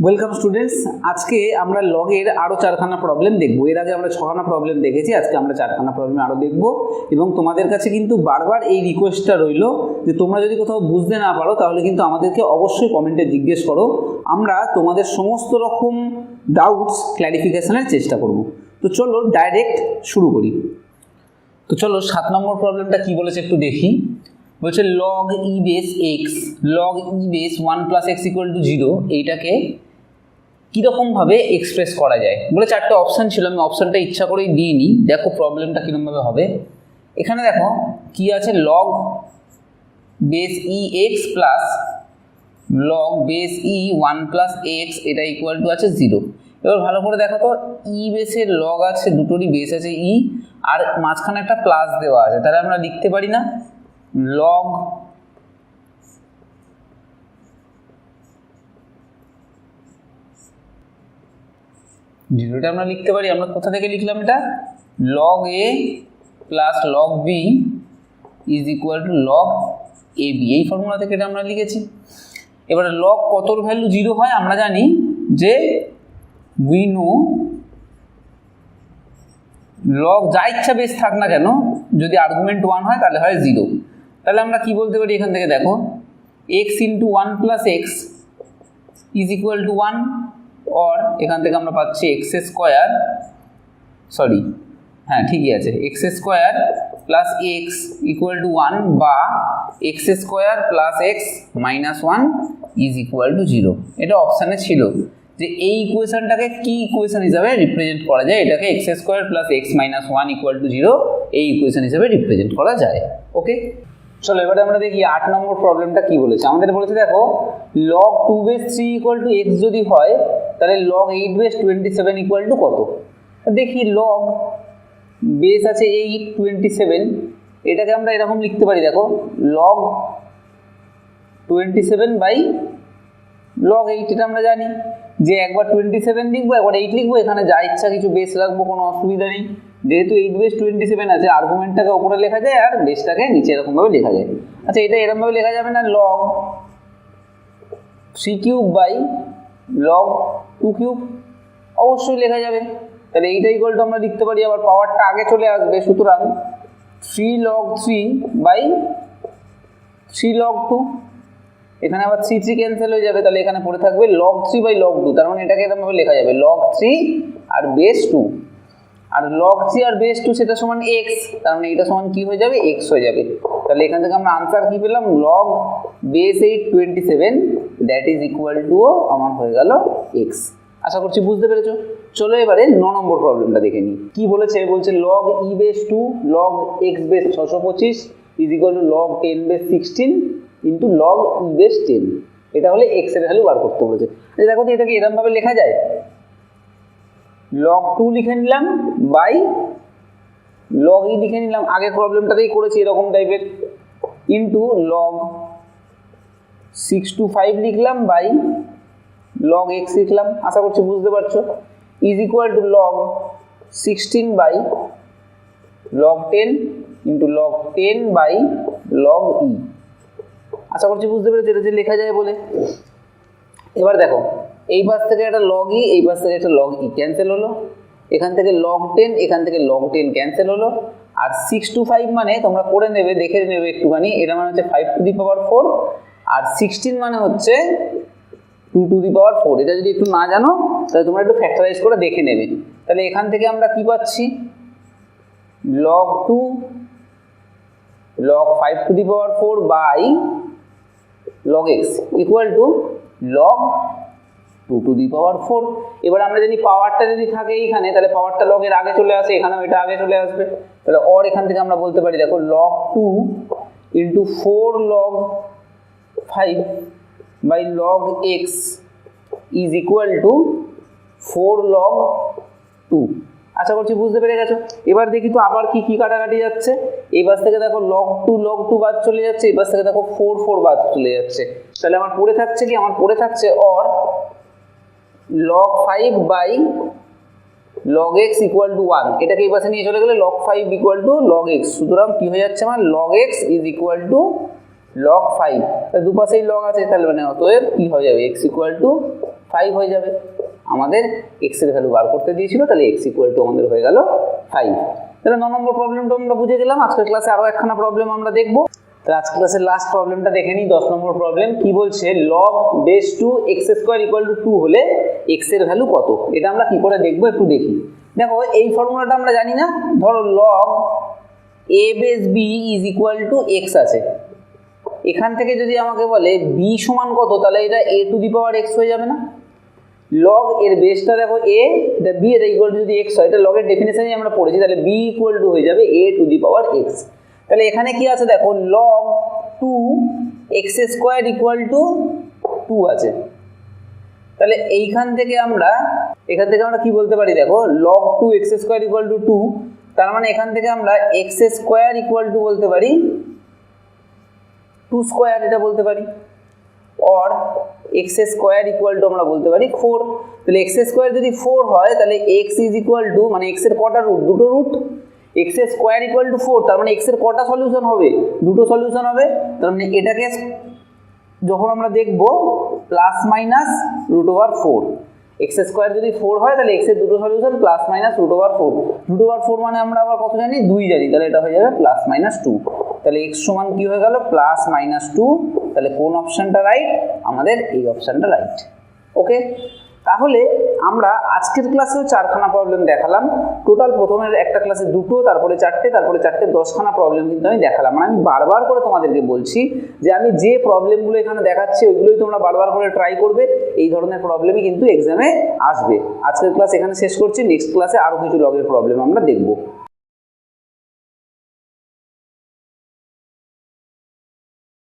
Welcome students. আজকে আমরা লগের আরও 4খানা প্রবলেম দেখব। এর আগে আমরা 6খানা প্রবলেম দেখেছি, আজকে আমরা 4খানা প্রবলেম আরও দেখব। এবং তোমাদের কাছে কিন্তু বারবার এই রিকোয়েস্টটা রইল যে তোমরা যদি কোথাও বুঝতে না পারো তাহলে কিন্তু আমাদেরকে অবশ্যই কমেন্টে জিজ্ঞেস করো, আমরা তোমাদের সমস্ত রকম ডাউটস ক্ল্যারিফিকেশনের চেষ্টা করব। তো চলো ডাইরেক্ট শুরু করি। তো চলো 7 নম্বর প্রবলেমটা কি বলেছে একটু দেখি। বলছে লগ ই বেস এক্স, লগ ই বেস 1 + x = 0, এইটাকে কীরকমভাবে এক্সপ্রেস করা যায়। বলে 4টে অপশান ছিল, আমি অপশানটা ইচ্ছা করেই দিইনি। দেখো প্রবলেমটা কীরকমভাবে হবে। এখানে দেখো কি আছে, লগ বেস ই এক্স প্লাস লগ বেস ই 1 + x, এটা ইকুয়াল টু আছে 0। এবার ভালো করে দেখো তো, ই বেসের লগ আছে, দুটোরই বেস আছে ই, আর মাঝখানে একটা প্লাস দেওয়া আছে, তাহলে আমরা লিখতে পারি না লগ জিরোটা আমরা লিখতে পারি। আমরা কোথা থেকে লিখলাম এটা, log A plus log B is equal to log A B, এই ফর্মুলা থেকে এটা আমরা লিখেছি। এবারে লগ কতর ভ্যালু 0 হয় আমরা জানি যে উই নো লগ যা ইচ্ছা বেস থাক না কেন, যদি আর্গুমেন্ট 1 হয় তাহলে হয় 0। তাহলে আমরা কি বলতে পারি এখান থেকে, দেখো x × 1 + x is equal two 1, or এখান থেকে আমরা পাচ্ছি x² ঠিকই আছে, x² + x ইকুয়াল টু 1 বা x² + x - 1 is equal two 0। এটা অপশানে ছিল যে এই ইকুয়েশনটাকে কি ইকুয়েশন হিসাবে রিপ্রেজেন্ট করা যায়, এটাকে x² + x - 1 ইকুয়াল টু 0 এই ইকুয়েশন হিসাবে রিপ্রেজেন্ট করা যায়। ওকে, চলো এবারে আমরা দেখি 8 নম্বর প্রবলেমটা কি বলেছে। আমাদের বলেছে দেখো log 2 base 3 equal to x যদি হয় তাহলে লগ 8 বেস 27 ইকুয়াল টু কত। দেখি লগ বেস আছে 8 27, এটাকে আমরা এরকম লিখতে পারি, দেখো লগ 27/লগ 8, এটা আমরা জানি যে একবার 27 লিখবো একবার 8 লিখবো, এখানে যা ইচ্ছা কিছু বেস রাখবো, কোনো অসুবিধা নেই। যেহেতু 8 বেস 27 আছে, আর্গুমেন্টটাকে ওপরে লেখা যায় আর বেসটাকে নিচে এরকমভাবে লেখা যায়। আচ্ছা, এটা এরকমভাবে লেখা যাবে না, লগ 3³/লগ 2³ অবশ্যই লেখা যাবে। তাহলে এইটা ইকুয়াল টু আমরা লিখতে পারি, আবার পাওয়ারটা আগে চলে আসবে, সুতরাং 3log 3/3log 2। এখানে আবার 3 ক্যান্সেল হয়ে যাবে, তাহলে এখানে পড়ে থাকবে log 3/log 2। তার মানে এটাকে এরকমভাবে লেখা যাবে log 3 আর বেস 2, আর log 3 আর বেস 2 সেটা সমান x, তার মানে এটা সমান কি হয়ে যাবে, x হয়ে যাবে। তাহলে এখান থেকে আমরা আনসার কি পেলাম, log base 8 27, that is equal two আমার হয়ে গেল x। আশা করছি বুঝতে পেরেছো। চলো এবারে 9 নম্বর প্রবলেমটা দেখে নিই। কি বলেছে, বলছে log E base 2 log x base 625 is equal to log 10 base 16 into log E base 10। এটা হলে x এর ভ্যালু বার করতে বলেছে। দেখো তো এটাকে এরকমভাবে লেখা যায়, log 2 লিখে নিলাম বাই log ই লিখে নিলাম, আগের প্রবলেমটাতেই করেছি এরকম টাইপের, ইন্টু log 625 লিখলাম বাই log x লিখলাম। আশা করছি বুঝতে পারছো। Is equal to log 16/log 10 into log 10/log e। আশা করছি বুঝতে পেরেছি এটা যে লেখা যায় বলে। এবার দেখো এই পাশ থেকে একটা log e, এই পাশ থেকে একটা log e ক্যান্সেল হলো, এখান থেকে log 10 এখান থেকে log 10 ক্যান্সেল হলো, আর 625 মানে তোমরা করে নেবে, দেখে নেবে একটুখানি, এটা মানে হচ্ছে 5⁴, আর 16 মানে হচ্ছে 2⁴। এটা যদি একটু না জানো তাহলে তোমরা একটু ফ্যাক্টরাইজ করে দেখে নেবে। তাহলে এখান থেকে আমরা কি পাচ্ছি, log 2 log 5⁴ by log x equal to log 2⁴। এবার আমরা জানি পাওয়ারটা যদি থাকে এইখানে তাহলে পাওয়ারটা log এর আগে চলে আসে, এখানেও এটা আগে চলে আসবে। তাহলে অর এখান থেকে আমরা বলতে পারি, দেখো log 2 into 4log 5/log x is equal two 4log 2। আশা করছি বুঝতে পেরে গেছো। এবার দেখি তো আবার কি কি কাটাকাটি যাচ্ছে। এই পাশ থেকে দেখো log 2 বাদ চলে যাচ্ছে, এই পাশ থেকে দেখো 4 বাদ চলে যাচ্ছে। তাহলে আমার পড়ে থাকছে কি, আমার পড়ে থাকছে or log 5/log x equal two 1। এটাকে এই পাশে নিয়ে চলে গেলে log 5 equal to log x, সুতরাং কি হয়ে যাচ্ছে আমার log x is equal to log 5, তাহলে দুপাশেই লগ আছে, তাহলে মানে অতএব কি হয়ে যাবে, x = 5 হয়ে যাবে। আমাদের x এর ভ্যালু বার করতে দিয়েছিল, তাহলে x = আমাদের হয়ে গেল 5। তাহলে 9 নম্বর প্রবলেমটা আমরা বুঝে গেলাম। আজকের ক্লাসে আরও একখানা প্রবলেম আমরা দেখবো। তাহলে আজকের ক্লাসের লাস্ট প্রবলেমটা দেখে নিই, 10 নম্বর প্রবলেম। কি বলছে, log base 2 x² = 2 হলে x এর ভ্যালু কত? এটা আমরা কি করে দেখবো একটু দেখি। দেখো এই ফর্মুলাটা আমরা জানি না, ধরো log a base b = x আছে, এখান থেকে যদি আমাকে বলে b সমান কত, তাহলে এটা a⁴ x হয়ে যাবে না? log এর বেসটা দেখো a, এটা b, এটা ইকুয়াল টু যদি x হয়, এটা লগের ডেফিনেশনই আমরা পড়েছি, তাহলে b = হয়ে যাবে a⁴x। তাহলে এখানে কি আছে দেখো, log 2x² = 2 আছে। তাহলে এখান থেকে আমরা কি বলতে পারি, দেখো log 2x² = 2, তার মানে এখান থেকে আমরা x² বলতে পারি 2² এটা বলতে পারি, or x² আমরা বলতে পারি 4। তাহলে x² যদি 4 হয়, তাহলে x = মানে x এর কটা রুট, দুটো রুট, x² = 4, তার মানে x এর কটা সলিউশন হবে, দুটো সলিউশন হবে। তার মানে এটাকে যখন আমরা দেখব ±√4, x² যদি 4 হয়, তাহলে x এর দুটো সলিউশন ±√4, √4 মানে আমরা আবার কত জানি, 2 জানি, তাহলে এটা হয়ে যাবে +-2। তাহলে x সমান কি হয়ে গেল, +-2। তাহলে কোন অপশনটা রাইট, আমাদের এই অপশনটা রাইট। ওকে, তাহলে আমরা আজকের ক্লাসেও 4খানা প্রবলেম দেখালাম। টোটাল প্রথমের একটা ক্লাসে 2টো, তারপরে 4টে, তারপরে 4টে, 10খানা প্রবলেম কিন্তু আমি দেখালাম। মানে আমি বারবার করে তোমাদেরকে বলছি যে আমি যে প্রবলেমগুলো এখানে দেখাচ্ছি ওইগুলোই তোমরা বারবার করে ট্রাই করবে, এই ধরনের প্রবলেমই কিন্তু এক্সামে আসবে। আজকের ক্লাস এখানে শেষ করছি, নেক্সট ক্লাসে আরও কিছু লগের প্রবলেম আমরা দেখব।